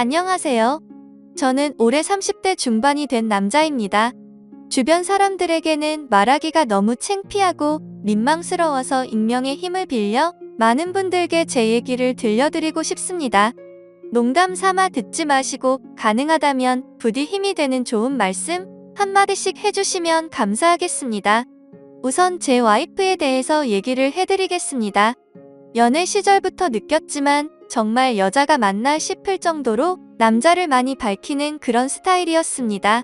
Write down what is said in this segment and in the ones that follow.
안녕하세요. 저는 올해 30대 중반이 된 남자입니다. 주변 사람들에게는 말하기가 너무 창피하고 민망스러워서 익명의 힘을 빌려 많은 분들께 제 얘기를 들려드리고 싶습니다. 농담 삼아 듣지 마시고 가능하다면 부디 힘이 되는 좋은 말씀 한마디씩 해주시면 감사하겠습니다. 우선 제 와이프에 대해서 얘기를 해드리겠습니다. 연애 시절부터 느꼈지만 정말 여자가 맞나 싶을 정도로 남자를 많이 밝히는 그런 스타일이었습니다.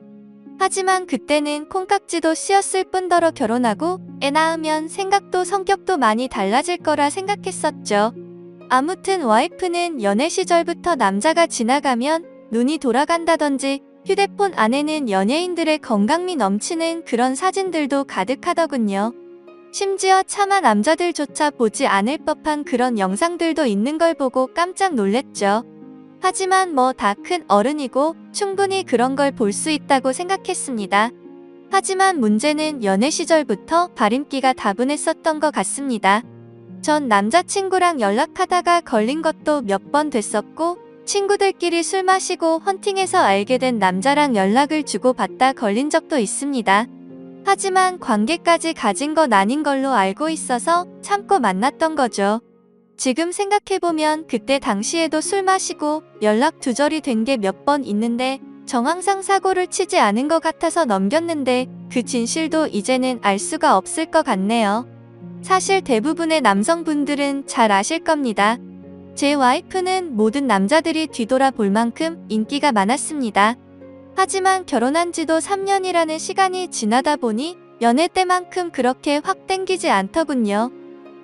하지만 그때는 콩깍지도 씌었을 뿐더러 결혼하고 애 낳으면 생각도 성격도 많이 달라질 거라 생각했었죠. 아무튼 와이프는 연애 시절부터 남자가 지나가면 눈이 돌아간다던지 휴대폰 안에는 연예인들의 건강미 넘치는 그런 사진들도 가득하더군요. 심지어 차마 남자들조차 보지 않을 법한 그런 영상들도 있는 걸 보고 깜짝 놀랬죠. 하지만 뭐 다 큰 어른이고 충분히 그런 걸 볼 수 있다고 생각했습니다. 하지만 문제는 연애 시절부터 발임기가 다분했었던 것 같습니다. 전 남자친구랑 연락하다가 걸린 것도 몇 번 됐었고 친구들끼리 술 마시고 헌팅해서 알게 된 남자랑 연락을 주고받다 걸린 적도 있습니다. 하지만 관계까지 가진 건 아닌 걸로 알고 있어서 참고 만났던 거죠. 지금 생각해보면 그때 당시에도 술 마시고 연락 두절이 된 게 몇 번 있는데 정황상 사고를 치지 않은 것 같아서 넘겼는데 그 진실도 이제는 알 수가 없을 것 같네요. 사실 대부분의 남성분들은 잘 아실 겁니다. 제 와이프는 모든 남자들이 뒤돌아 볼 만큼 인기가 많았습니다. 하지만 결혼한 지도 3년이라는 시간이 지나다 보니 연애 때만큼 그렇게 확 땡기지 않더군요.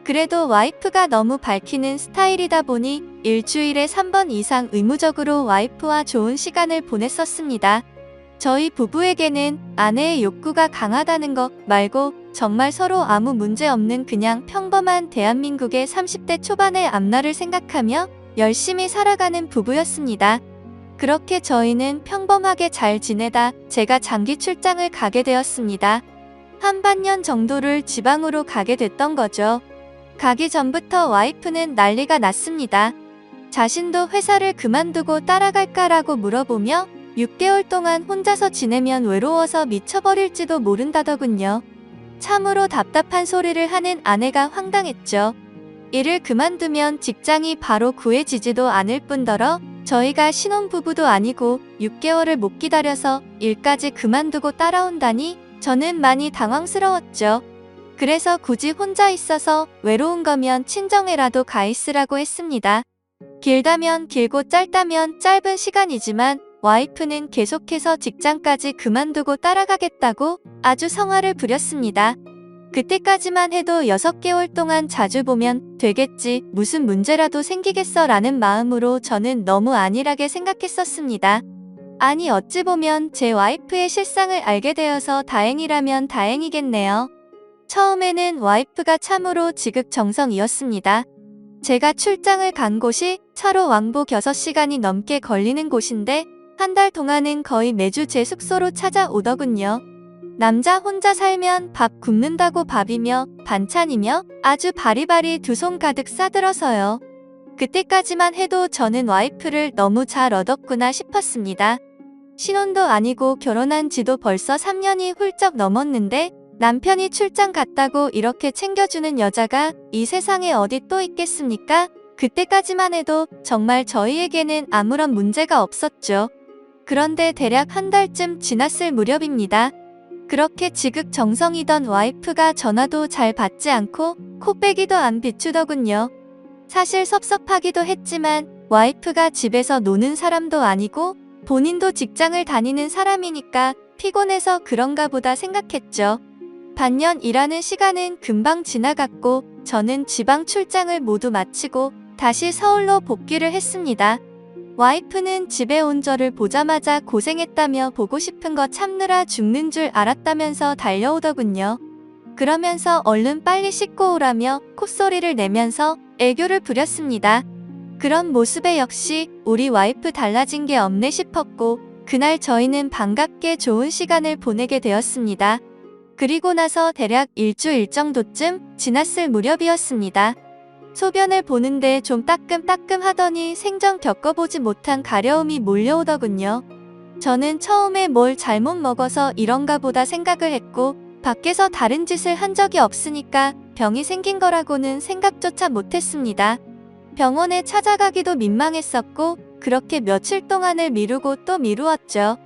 그래도 와이프가 너무 밝히는 스타일이다 보니 일주일에 3번 이상 의무적으로 와이프와 좋은 시간을 보냈었습니다. 저희 부부에게는 아내의 욕구가 강하다는 것 말고 정말 서로 아무 문제 없는 그냥 평범한 대한민국의 30대 초반의 앞날을 생각하며 열심히 살아가는 부부였습니다. 그렇게 저희는 평범하게 잘 지내다 제가 장기 출장을 가게 되었습니다. 한 반년 정도를 지방으로 가게 됐던 거죠. 가기 전부터 와이프는 난리가 났습니다. 자신도 회사를 그만두고 따라갈까라고 물어보며 6개월 동안 혼자서 지내면 외로워서 미쳐버릴지도 모른다더군요. 참으로 답답한 소리를 하는 아내가 황당했죠. 일을 그만두면 직장이 바로 구해지지도 않을 뿐더러 저희가 신혼부부도 아니고 6개월을 못 기다려서 일까지 그만두고 따라온다니 저는 많이 당황스러웠죠. 그래서 굳이 혼자 있어서 외로운 거면 친정에라도 가 있으라고 했습니다. 길다면 길고 짧다면 짧은 시간이지만 와이프는 계속해서 직장까지 그만두고 따라가겠다고 아주 성화를 부렸습니다. 그때까지만 해도 6개월 동안 자주 보면 되겠지, 무슨 문제라도 생기겠어 라는 마음으로 저는 너무 안일하게 생각했었습니다. 아니 어찌 보면 제 와이프의 실상을 알게 되어서 다행이라면 다행이겠네요. 처음에는 와이프가 참으로 지극정성이었습니다. 제가 출장을 간 곳이 차로 왕복 6시간이 넘게 걸리는 곳인데 한 달 동안은 거의 매주 제 숙소로 찾아오더군요. 남자 혼자 살면 밥 굶는다고 밥이며 반찬이며 아주 바리바리 두 손 가득 싸들어서요. 그때까지만 해도 저는 와이프를 너무 잘 얻었구나 싶었습니다. 신혼도 아니고 결혼한 지도 벌써 3년이 훌쩍 넘었는데 남편이 출장 갔다고 이렇게 챙겨주는 여자가 이 세상에 어디 또 있겠습니까? 그때까지만 해도 정말 저희에게는 아무런 문제가 없었죠. 그런데 대략 한 달쯤 지났을 무렵입니다. 그렇게 지극정성이던 와이프가 전화도 잘 받지 않고 코빼기도 안 비추더군요. 사실 섭섭하기도 했지만 와이프가 집에서 노는 사람도 아니고 본인도 직장을 다니는 사람이니까 피곤해서 그런가 보다 생각했죠. 반년 일하는 시간은 금방 지나갔고 저는 지방 출장을 모두 마치고 다시 서울로 복귀를 했습니다. 와이프는 집에 온 저를 보자마자 고생했다며 보고 싶은 거 참느라 죽는 줄 알았다면서 달려오더군요. 그러면서 얼른 빨리 씻고 오라며 콧소리를 내면서 애교를 부렸습니다. 그런 모습에 역시 우리 와이프 달라진 게 없네 싶었고 그날 저희는 반갑게 좋은 시간을 보내게 되었습니다. 그리고 나서 대략 일주일 정도쯤 지났을 무렵이었습니다. 소변을 보는데 좀 따끔따끔 하더니 생전 겪어보지 못한 가려움이 몰려오더군요. 저는 처음에 뭘 잘못 먹어서 이런가 보다 생각을 했고 밖에서 다른 짓을 한 적이 없으니까 병이 생긴 거라고는 생각조차 못했습니다. 병원에 찾아가기도 민망했었고 그렇게 며칠 동안을 미루고 또 미루었죠.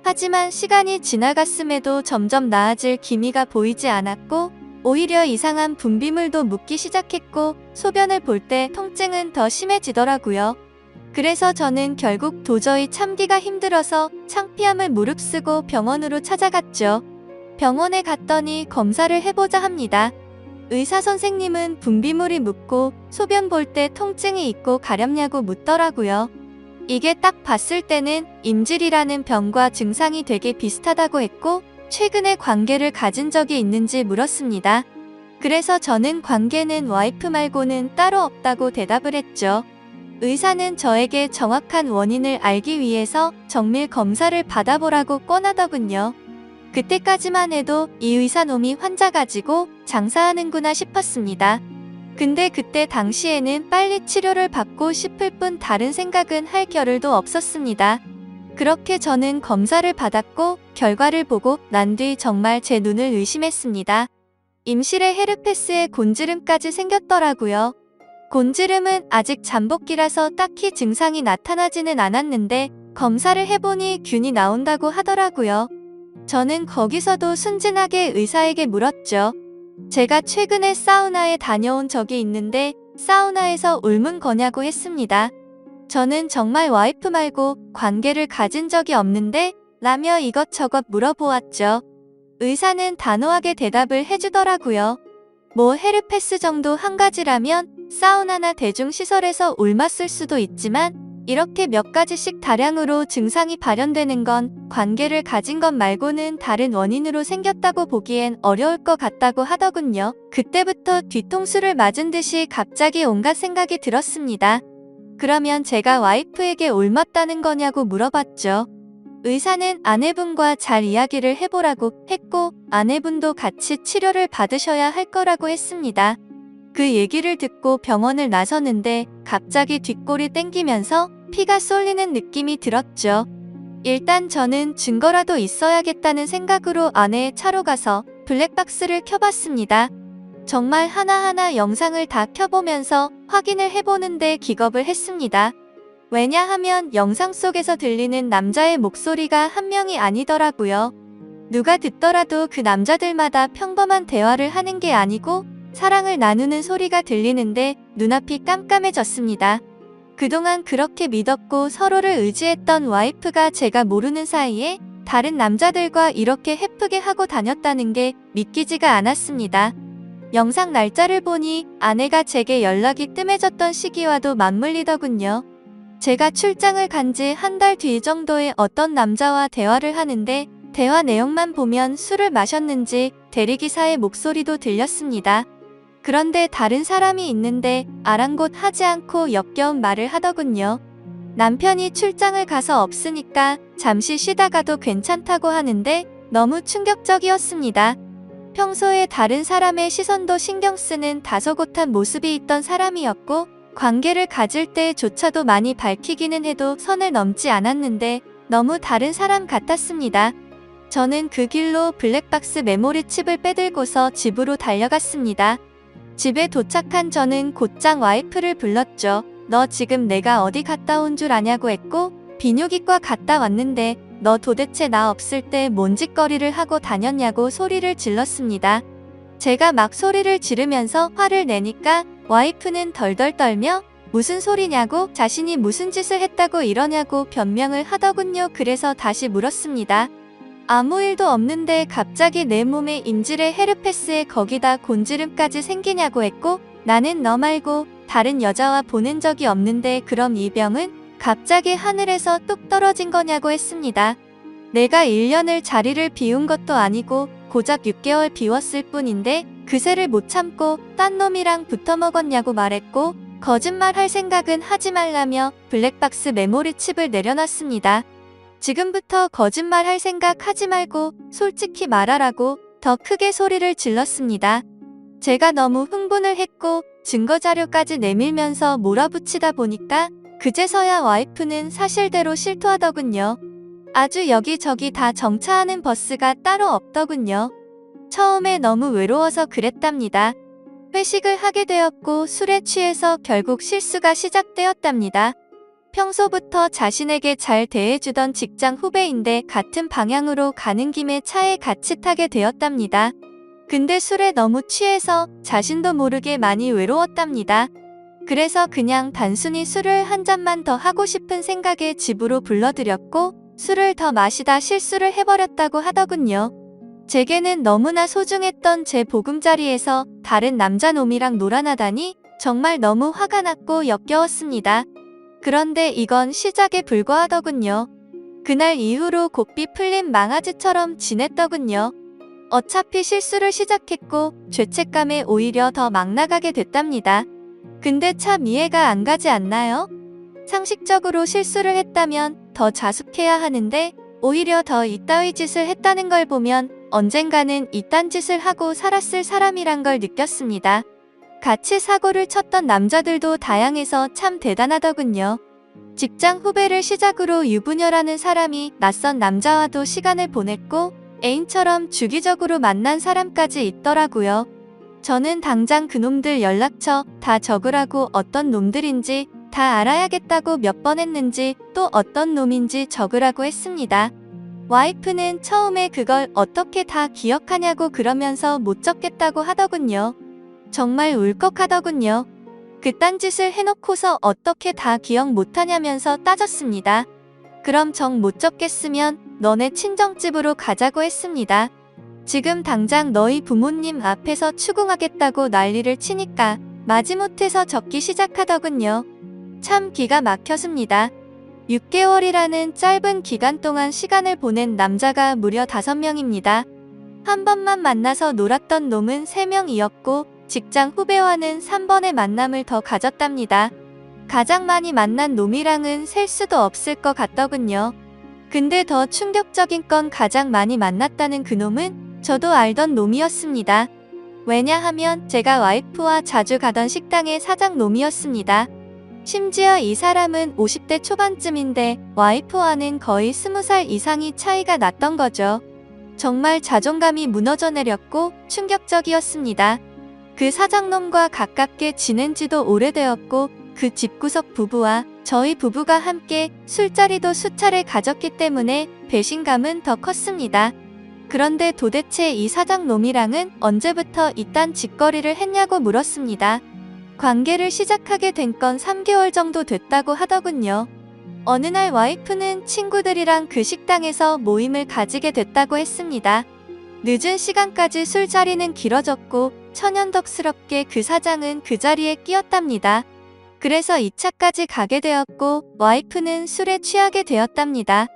하지만 시간이 지나갔음에도 점점 나아질 기미가 보이지 않았고 오히려 이상한 분비물도 묻기 시작했고 소변을 볼 때 통증은 더 심해지더라고요. 그래서 저는 결국 도저히 참기가 힘들어서 창피함을 무릅쓰고 병원으로 찾아갔죠. 병원에 갔더니 검사를 해보자 합니다. 의사 선생님은 분비물이 묻고 소변 볼 때 통증이 있고 가렵냐고 묻더라고요. 이게 딱 봤을 때는 임질이라는 병과 증상이 되게 비슷하다고 했고 최근에 관계를 가진 적이 있는지 물었습니다. 그래서 저는 관계는 와이프 말고는 따로 없다고 대답을 했죠. 의사는 저에게 정확한 원인을 알기 위해서 정밀 검사를 받아보라고 권하더군요. 그때까지만 해도 이 의사놈이 환자 가지고 장사하는구나 싶었습니다. 근데 그때 당시에는 빨리 치료를 받고 싶을 뿐 다른 생각은 할 겨를도 없었습니다. 그렇게 저는 검사를 받았고 결과를 보고 난 뒤 정말 제 눈을 의심했습니다. 임실에 헤르페스에 곤지름까지 생겼더라고요. 곤지름은 아직 잠복기라서 딱히 증상이 나타나지는 않았는데 검사를 해보니 균이 나온다고 하더라고요. 저는 거기서도 순진하게 의사에게 물었죠. 제가 최근에 사우나에 다녀온 적이 있는데 사우나에서 옮은 거냐고 했습니다. 저는 정말 와이프 말고 관계를 가진 적이 없는데 라며 이것저것 물어보았죠. 의사는 단호하게 대답을 해주더라고요. 뭐 헤르페스 정도 한 가지라면 사우나나 대중시설에서 옮았을 수도 있지만 이렇게 몇 가지씩 다량으로 증상이 발현되는 건 관계를 가진 것 말고는 다른 원인으로 생겼다고 보기엔 어려울 것 같다고 하더군요. 그때부터 뒤통수를 맞은 듯이 갑자기 온갖 생각이 들었습니다. 그러면 제가 와이프에게 옮았다는 거냐고 물어봤죠. 의사는 아내분과 잘 이야기를 해보라고 했고 아내분도 같이 치료를 받으셔야 할 거라고 했습니다. 그 얘기를 듣고 병원을 나서는데 갑자기 뒷골이 땡기면서 피가 쏠리는 느낌이 들었죠. 일단 저는 증거라도 있어야겠다는 생각으로 아내의 차로 가서 블랙박스를 켜봤습니다. 정말 하나하나 영상을 다 켜보면서 확인을 해보는데 기겁을 했습니다. 왜냐하면 영상 속에서 들리는 남자의 목소리가 한 명이 아니더라고요. 누가 듣더라도 그 남자들마다 평범한 대화를 하는 게 아니고 사랑을 나누는 소리가 들리는데 눈앞이 깜깜해졌습니다. 그동안 그렇게 믿었고 서로를 의지했던 와이프가 제가 모르는 사이에 다른 남자들과 이렇게 해프게 하고 다녔다는 게 믿기지가 않았습니다. 영상 날짜를 보니 아내가 제게 연락이 뜸해졌던 시기와도 맞물리더군요. 제가 출장을 간 지 한 달 뒤 정도에 어떤 남자와 대화를 하는데 대화 내용만 보면 술을 마셨는지 대리기사의 목소리도 들렸습니다. 그런데 다른 사람이 있는데 아랑곳하지 않고 역겨운 말을 하더군요. 남편이 출장을 가서 없으니까 잠시 쉬다가도 괜찮다고 하는데 너무 충격적이었습니다. 평소에 다른 사람의 시선도 신경 쓰는 다소곳한 모습이 있던 사람이었고 관계를 가질 때조차도 많이 밝히기는 해도 선을 넘지 않았는데 너무 다른 사람 같았습니다. 저는 그 길로 블랙박스 메모리 칩을 빼들고서 집으로 달려갔습니다. 집에 도착한 저는 곧장 와이프를 불렀죠. 너 지금 내가 어디 갔다 온 줄 아냐고 했고 비뇨기과 갔다 왔는데 너 도대체 나 없을 때 뭔 짓거리를 하고 다녔냐고 소리를 질렀습니다. 제가 막 소리를 지르면서 화를 내니까 와이프는 덜덜 떨며 무슨 소리냐고 자신이 무슨 짓을 했다고 이러냐고 변명을 하더군요. 그래서 다시 물었습니다. 아무 일도 없는데 갑자기 내 몸에 임질에 헤르페스에 거기다 곤지름까지 생기냐고 했고 나는 너 말고 다른 여자와 보낸 적이 없는데 그럼 이 병은 갑자기 하늘에서 뚝 떨어진 거냐고 했습니다. 내가 1년을 자리를 비운 것도 아니고 고작 6개월 비웠을 뿐인데 그새를 못 참고 딴 놈이랑 붙어 먹었냐고 말했고 거짓말 할 생각은 하지 말라며 블랙박스 메모리 칩을 내려놨습니다. 지금부터 거짓말 할 생각 하지 말고 솔직히 말하라고 더 크게 소리를 질렀습니다. 제가 너무 흥분을 했고 증거자료까지 내밀면서 몰아붙이다 보니까 그제서야 와이프는 사실대로 실토하더군요. 아주 여기저기 다 정차하는 버스가 따로 없더군요. 처음에 너무 외로워서 그랬답니다. 회식을 하게 되었고 술에 취해서 결국 실수가 시작되었답니다. 평소부터 자신에게 잘 대해주던 직장 후배인데 같은 방향으로 가는 김에 차에 같이 타게 되었답니다. 근데 술에 너무 취해서 자신도 모르게 많이 외로웠답니다. 그래서 그냥 단순히 술을 한 잔만 더 하고 싶은 생각에 집으로 불러들였고 술을 더 마시다 실수를 해버렸다고 하더군요. 제게는 너무나 소중했던 제 보금자리에서 다른 남자놈이랑 놀아나다니 정말 너무 화가 났고 역겨웠습니다. 그런데 이건 시작에 불과하더군요. 그날 이후로 고삐 풀린 망아지처럼 지냈더군요. 어차피 실수를 시작했고 죄책감에 오히려 더 막 나가게 됐답니다. 근데 참 이해가 안 가지 않나요? 상식적으로 실수를 했다면 더 자숙해야 하는데 오히려 더 이따위 짓을 했다는 걸 보면 언젠가는 이딴 짓을 하고 살았을 사람이란 걸 느꼈습니다. 같이 사고를 쳤던 남자들도 다양해서 참 대단하더군요. 직장 후배를 시작으로 유부녀라는 사람이 낯선 남자와도 시간을 보냈고 애인처럼 주기적으로 만난 사람까지 있더라고요. 저는 당장 그놈들 연락처 다 적으라고 어떤 놈들인지 다 알아야겠다고 몇 번 했는지 또 어떤 놈인지 적으라고 했습니다. 와이프는 처음에 그걸 어떻게 다 기억하냐고 그러면서 못 적겠다고 하더군요. 정말 울컥하더군요. 그딴 짓을 해놓고서 어떻게 다 기억 못하냐면서 따졌습니다. 그럼 정 못 적겠으면 너네 친정집으로 가자고 했습니다. 지금 당장 너희 부모님 앞에서 추궁하겠다고 난리를 치니까 마지못해서 적기 시작하더군요. 참 기가 막혔습니다. 6개월이라는 짧은 기간 동안 시간을 보낸 남자가 무려 5명입니다. 한 번만 만나서 놀았던 놈은 3명이었고 직장 후배와는 3번의 만남을 더 가졌답니다. 가장 많이 만난 놈이랑은 셀 수도 없을 것 같더군요. 근데 더 충격적인 건 가장 많이 만났다는 그놈은 저도 알던 놈이었습니다. 왜냐하면 제가 와이프와 자주 가던 식당의 사장놈이었습니다. 심지어 이 사람은 50대 초반쯤인데 와이프와는 거의 20살 이상이 차이가 났던 거죠. 정말 자존감이 무너져 내렸고 충격적이었습니다. 그 사장놈과 가깝게 지낸 지도 오래되었고 그 집구석 부부와 저희 부부가 함께 술자리도 수차례 가졌기 때문에 배신감은 더 컸습니다. 그런데 도대체 이 사장놈이랑은 언제부터 이딴 짓거리를 했냐고 물었습니다. 관계를 시작하게 된 건 3개월 정도 됐다고 하더군요. 어느 날 와이프는 친구들이랑 그 식당에서 모임을 가지게 됐다고 했습니다. 늦은 시간까지 술자리는 길어졌고 천연덕스럽게 그 사장은 그 자리에 끼었답니다. 그래서 2차까지 가게 되었고 와이프는 술에 취하게 되었답니다.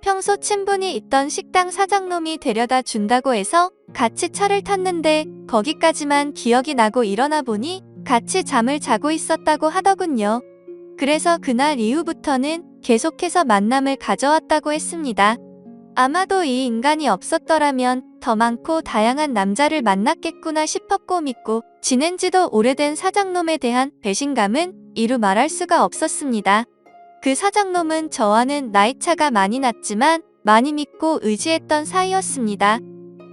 평소 친분이 있던 식당 사장놈이 데려다 준다고 해서 같이 차를 탔는데 거기까지만 기억이 나고 일어나 보니 같이 잠을 자고 있었다고 하더군요. 그래서 그날 이후부터는 계속해서 만남을 가져왔다고 했습니다. 아마도 이 인간이 없었더라면 더 많고 다양한 남자를 만났겠구나 싶었고 믿고 지낸 지도 오래된 사장놈에 대한 배신감은 이루 말할 수가 없었습니다. 그 사장놈은 저와는 나이차가 많이 났지만 많이 믿고 의지했던 사이였습니다.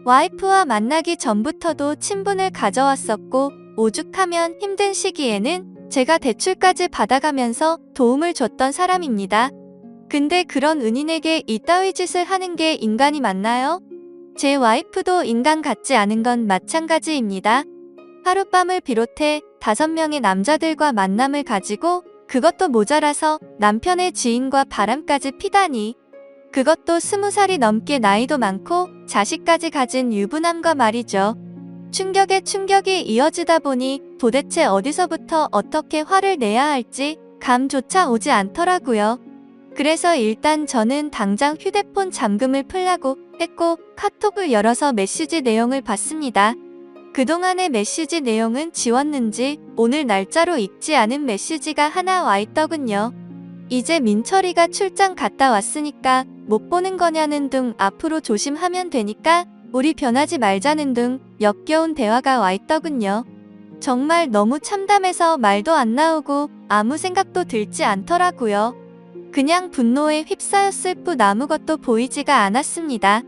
와이프와 만나기 전부터도 친분을 가져왔었고 오죽하면 힘든 시기에는 제가 대출까지 받아가면서 도움을 줬던 사람입니다. 근데 그런 은인에게 이따위 짓을 하는 게 인간이 맞나요? 제 와이프도 인간 같지 않은 건 마찬가지입니다. 하룻밤을 비롯해 5명의 남자들과 만남을 가지고 그것도 모자라서 남편의 지인과 바람까지 피다니. 그것도 20살이 넘게 나이도 많고 자식까지 가진 유부남과 말이죠. 충격에 충격이 이어지다 보니 도대체 어디서부터 어떻게 화를 내야 할지 감조차 오지 않더라고요. 그래서 일단 저는 당장 휴대폰 잠금을 풀라고 했고 카톡을 열어서 메시지 내용을 봤습니다. 그동안의 메시지 내용은 지웠는지 오늘 날짜로 읽지 않은 메시지가 하나 와 있더군요. 이제 민철이가 출장 갔다 왔으니까 못 보는 거냐는 등 앞으로 조심하면 되니까 우리 변하지 말자는 등 역겨운 대화가 와 있더군요. 정말 너무 참담해서 말도 안 나오고 아무 생각도 들지 않더라고요. 그냥 분노에 휩싸였을 뿐 아무것도 보이지가 않았습니다.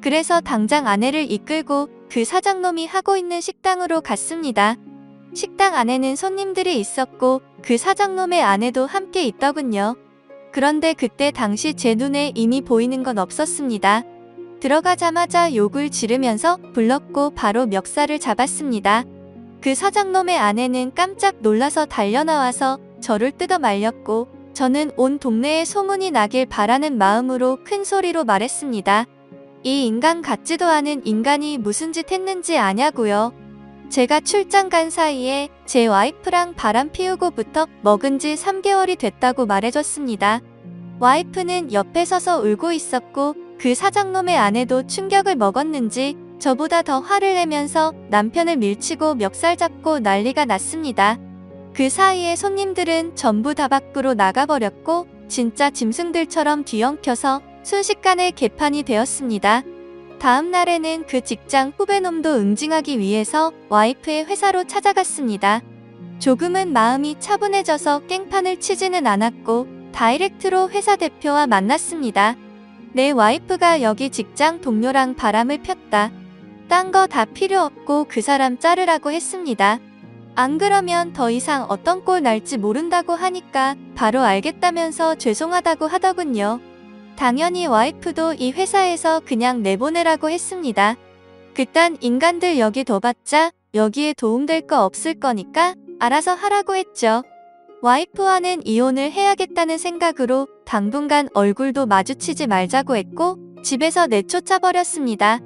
그래서 당장 아내를 이끌고 그 사장놈이 하고 있는 식당으로 갔습니다. 식당 안에는 손님들이 있었고 그 사장놈의 아내도 함께 있더군요. 그런데 그때 당시 제 눈에 이미 보이는 건 없었습니다. 들어가자마자 욕을 지르면서 불렀고 바로 멱살을 잡았습니다. 그 사장놈의 아내는 깜짝 놀라서 달려나와서 저를 뜯어 말렸고 저는 온 동네에 소문이 나길 바라는 마음으로 큰 소리로 말했습니다. 이 인간 같지도 않은 인간이 무슨 짓 했는지 아냐고요. 제가 출장 간 사이에 제 와이프랑 바람 피우고부터 먹은 지 3개월이 됐다고 말해줬습니다. 와이프는 옆에 서서 울고 있었고 그 사장놈의 아내도 충격을 먹었는지 저보다 더 화를 내면서 남편을 밀치고 멱살 잡고 난리가 났습니다. 그 사이에 손님들은 전부 다 밖으로 나가버렸고 진짜 짐승들처럼 뒤엉켜서 순식간에 개판이 되었습니다. 다음 날에는 그 직장 후배놈도 응징하기 위해서 와이프의 회사로 찾아갔습니다. 조금은 마음이 차분해져서 깽판을 치지는 않았고 다이렉트로 회사 대표와 만났습니다. 내 와이프가 여기 직장 동료랑 바람을 폈다. 딴 거 다 필요 없고 그 사람 자르라고 했습니다. 안 그러면 더 이상 어떤 꼴 날지 모른다고 하니까 바로 알겠다면서 죄송하다고 하더군요. 당연히 와이프도 이 회사에서 그냥 내보내라고 했습니다. 그딴 인간들 여기 둬봤자 여기에 도움될 거 없을 거니까 알아서 하라고 했죠. 와이프와는 이혼을 해야겠다는 생각으로 당분간 얼굴도 마주치지 말자고 했고 집에서 내쫓아버렸습니다.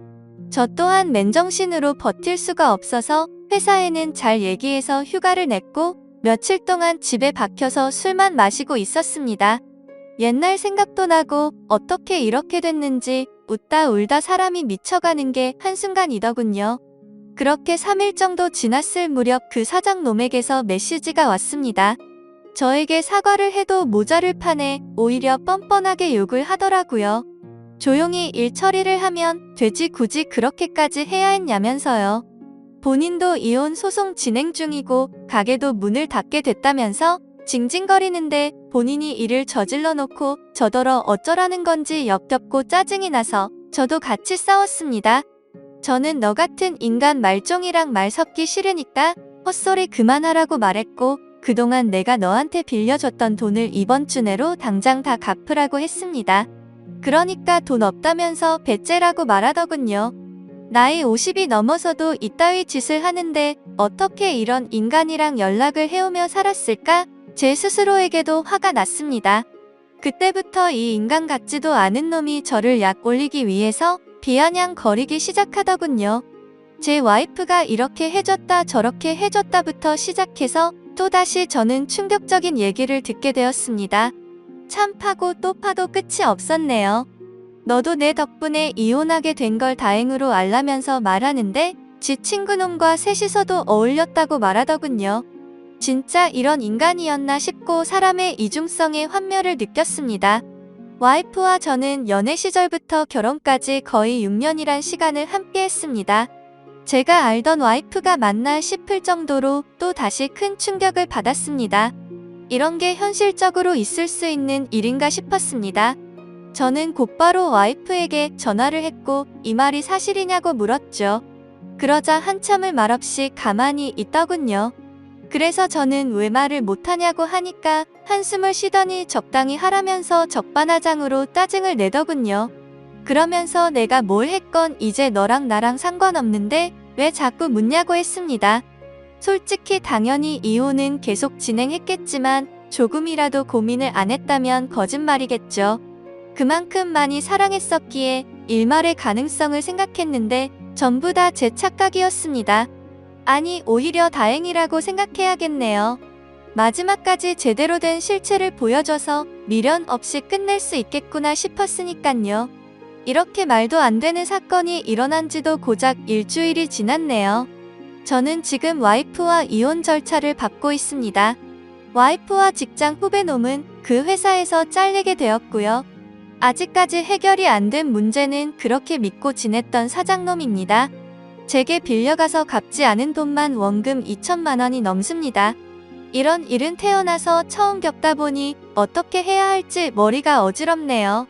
저 또한 맨정신으로 버틸 수가 없어서 회사에는 잘 얘기해서 휴가를 냈고 며칠 동안 집에 박혀서 술만 마시고 있었습니다. 옛날 생각도 나고 어떻게 이렇게 됐는지 웃다 울다 사람이 미쳐가는 게 한순간이더군요. 그렇게 3일 정도 지났을 무렵 그 사장놈에게서 메시지가 왔습니다. 저에게 사과를 해도 모자를 파네 오히려 뻔뻔하게 욕을 하더라고요. 조용히 일 처리를 하면 되지 굳이 그렇게까지 해야 했냐면서요. 본인도 이혼 소송 진행 중이고 가게도 문을 닫게 됐다면서 징징거리는데 본인이 일을 저질러 놓고 저더러 어쩌라는 건지 역겹고 짜증이 나서 저도 같이 싸웠습니다. 저는 너 같은 인간 말종이랑 말 섞기 싫으니까 헛소리 그만하라고 말했고 그동안 내가 너한테 빌려줬던 돈을 이번 주 내로 당장 다 갚으라고 했습니다. 그러니까 돈 없다면서 배째라고 말하더군요. 나이 50이 넘어서도 이따위 짓을 하는데 어떻게 이런 인간이랑 연락을 해오며 살았을까? 제 스스로에게도 화가 났습니다. 그때부터 이 인간 같지도 않은 놈이 저를 약 올리기 위해서 비아냥거리기 시작하더군요. 제 와이프가 이렇게 해줬다 저렇게 해줬다부터 시작해서 또다시 저는 충격적인 얘기를 듣게 되었습니다. 참 파고 또 파도 끝이 없었네요. 너도 내 덕분에 이혼하게 된 걸 다행으로 알라면서 말하는데 지 친구놈과 셋이서도 어울렸다고 말하더군요. 진짜 이런 인간이었나 싶고 사람의 이중성에 환멸을 느꼈습니다. 와이프와 저는 연애 시절부터 결혼까지 거의 6년이란 시간을 함께 했습니다. 제가 알던 와이프가 맞나 싶을 정도로 또 다시 큰 충격을 받았습니다. 이런 게 현실적으로 있을 수 있는 일인가 싶었습니다. 저는 곧바로 와이프에게 전화를 했고 이 말이 사실이냐고 물었죠. 그러자 한참을 말없이 가만히 있더군요. 그래서 저는 왜 말을 못하냐고 하니까 한숨을 쉬더니 적당히 하라면서 적반하장으로 짜증을 내더군요. 그러면서 내가 뭘 했건 이제 너랑 나랑 상관없는데 왜 자꾸 묻냐고 했습니다. 솔직히 당연히 이혼은 계속 진행했겠지만 조금이라도 고민을 안 했다면 거짓말이겠죠. 그만큼 많이 사랑했었기에 일말의 가능성을 생각했는데 전부 다 제 착각이었습니다. 아니 오히려 다행이라고 생각해야겠네요. 마지막까지 제대로 된 실체를 보여줘서 미련 없이 끝낼 수 있겠구나 싶었으니깐요. 이렇게 말도 안 되는 사건이 일어난 지도 고작 일주일이 지났네요. 저는 지금 와이프와 이혼 절차를 밟고 있습니다. 와이프와 직장 후배놈은 그 회사에서 잘리게 되었고요. 아직까지 해결이 안 된 문제는 그렇게 믿고 지냈던 사장놈입니다. 제게 빌려가서 갚지 않은 돈만 원금 2천만 원이 넘습니다. 이런 일은 태어나서 처음 겪다 보니 어떻게 해야 할지 머리가 어지럽네요.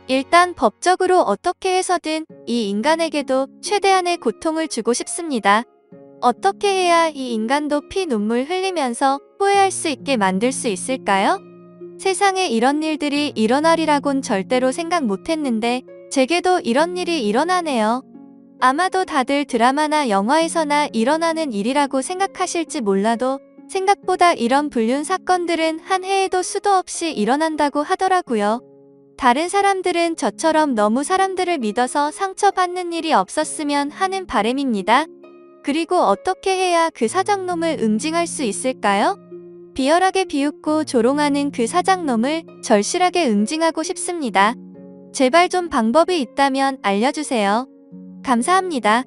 일단 법적으로 어떻게 해서든 이 인간에게도 최대한의 고통을 주고 싶습니다. 어떻게 해야 이 인간도 피 눈물 흘리면서 후회할 수 있게 만들 수 있을까요? 세상에 이런 일들이 일어나리라곤 절대로 생각 못했는데 제게도 이런 일이 일어나네요. 아마도 다들 드라마나 영화에서나 일어나는 일이라고 생각하실지 몰라도 생각보다 이런 불륜 사건들은 한 해에도 수도 없이 일어난다고 하더라고요. 다른 사람들은 저처럼 너무 사람들을 믿어서 상처받는 일이 없었으면 하는 바람입니다. 그리고 어떻게 해야 그 사장놈을 응징할 수 있을까요? 비열하게 비웃고 조롱하는 그 사장놈을 절실하게 응징하고 싶습니다. 제발 좀 방법이 있다면 알려주세요. 감사합니다.